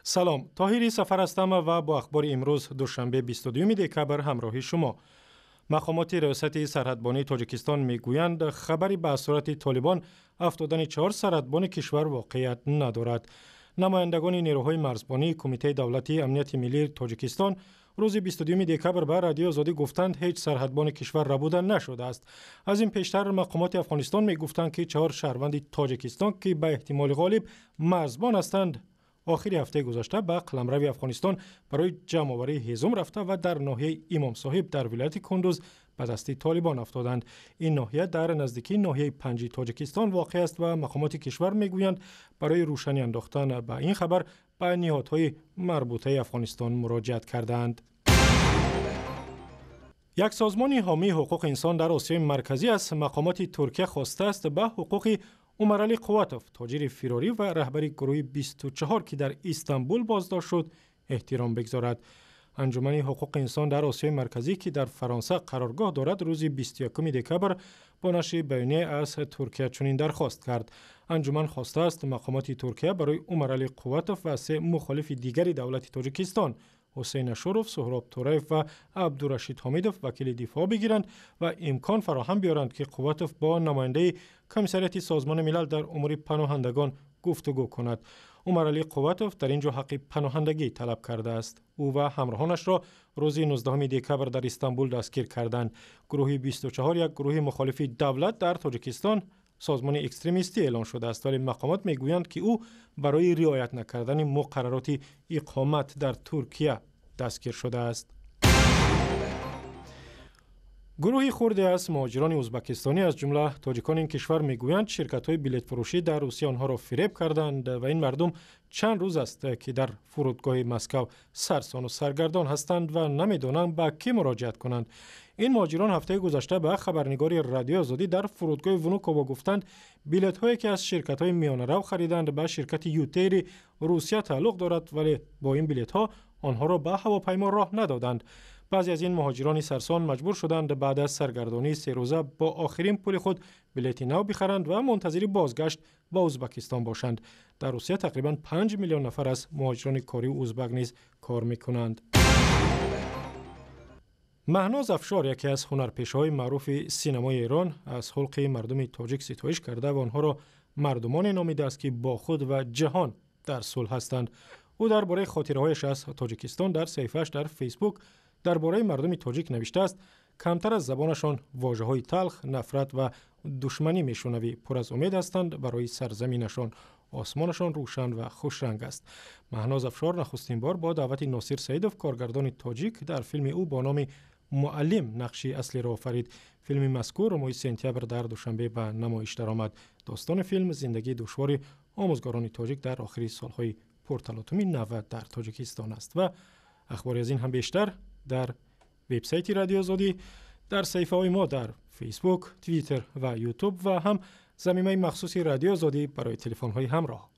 سلام، طاهری سفر هستم و با اخبار امروز دوشنبه 22 دکبر همراه شما. مقامات ریاست سرحدبانی تاجیکستان میگویند خبری به صورت طالبان افتادن 4 سرحدبان کشور واقعیت ندارد. نمایندگان نیروهای مرزبانی کمیته دولتی امنیت ملی تاجیکستان روز 22 دکبر به رادیو آزادی گفتند هیچ سرحدبان کشور ربوده نشده است. از این پیشتر مقامات افغانستان میگفتند که 4 شهروند تاجیکستان که به احتمال غالب مرزبان هستند آخر هفته گذشته به قلمرو افغانستان برای جمع‌آوری هیزم رفته و در ناحیه امام صاحب در ولایت کندوز به دست طالبان افتادند. این ناحیه در نزدیکی ناحیه پنجی تاجیکستان واقع است و مقامات کشور میگویند برای روشنی انداختن به این خبر به نهادهای مربوطه افغانستان مراجعت کردند. یک سازمان حامی حقوق انسان در آسیای مرکزی از مقامات ترکیه خواسته است به حقوق عمرعلی قواتوف، تاجر فراری و رهبر گروه 24 که در استانبول بازداشت شد، احترام بگذارد. انجمن حقوق انسان در آسیای مرکزی که در فرانسه قرارگاه دارد روز 21 دکبر با نشر بیانیه از ترکیه چنین درخواست کرد. انجمن خواسته است مقامات ترکیه برای عمرعلی قواتوف و 3 مخالف دیگر دولت تاجیکستان حسین اشروف، سهراب تورایف و عبدالرشید حمیدوف وکیل دفاع بگیرند و امکان فراهم بیارند که قواتوف با نماینده کمیسریت سازمان ملل در امور پناهندگان گفتگو کند. عمرعلی قواتوف در اینجا حق پناهندگی طلب کرده است. او و همراهانش را روز 19 دکبر در استانبول دستگیر کردند. گروه 24 یک گروه مخالف دولت در تاجیکستان سازمان اکستریمیستی اعلان شده است، ولی مقامات میگویند که او برای رعایت نکردن مقررات اقامت در ترکیه دستگیر شده است. گروهی خرده از مهاجران ازبکستانی از جمله تاجیکان این کشور میگویند شرکت‌های بلیط فروشی در روسیه آنها را فریب کردند و این مردم چند روز است که در فرودگاه مسکو سرسان و سرگردان هستند و نمیدانند به کی مراجعت کنند. این مهاجران هفته گذشته به خبرنگار رادیو آزادی در فرودگاه ونوکووا گفتند بلیط هایی که از شرکت‌های میانه رو خریدند به شرکت یوتیر روسیه تعلق دارد، ولی با این بلیط ها آنها را به هواپیما راه ندادند. بعضی از این مهاجران سرسان مجبور شدند بعد از سرگردانی 3 روزه با آخرین پول خود بلیط نو بخرند و منتظر بازگشت به ازبکستان باشند. در روسیه تقریباً 5 میلیون نفر از مهاجران کاری ازبک نیز کار میکنند. مهناز افشار یکی از هنرپیشه‌های معروف سینمای ایران از خلق مردم تاجیک ستایش کرده و آنها را مردمان نامیده است که با خود و جهان در صلح هستند. او درباره خاطره‌هایش از تاجیکستان در صفحه‌اش در فیسبوک درباره مردم تاجیک نوشته است کمتر از زبانشان واژه‌های تلخ، نفرت و دشمنی میشنوی، پر از امید هستند برای سرزمینشان، آسمانشان روشن و خوش رنگ است. مهناز افشار نخستین بار با دعوت ناصر سعیدوف کارگردان تاجیک در فیلم او با نام معلم نقشی اصلی را آفرید. فیلم مذکور ماه سپتامبر در دوشنبه به نمایش درآمد. داستان فیلم زندگی دشوار آموزگاران تاجیک در آخر سالهای پرتلاطم 90 در تاجیکستان است. و اخباری از این هم بیشتر در وبسایت رادیو آزادی، در صفحه های ما در فیسبوک، توییتر و یوتیوب و هم زمینه مخصوص رادیو آزادی برای تلفن های همراه.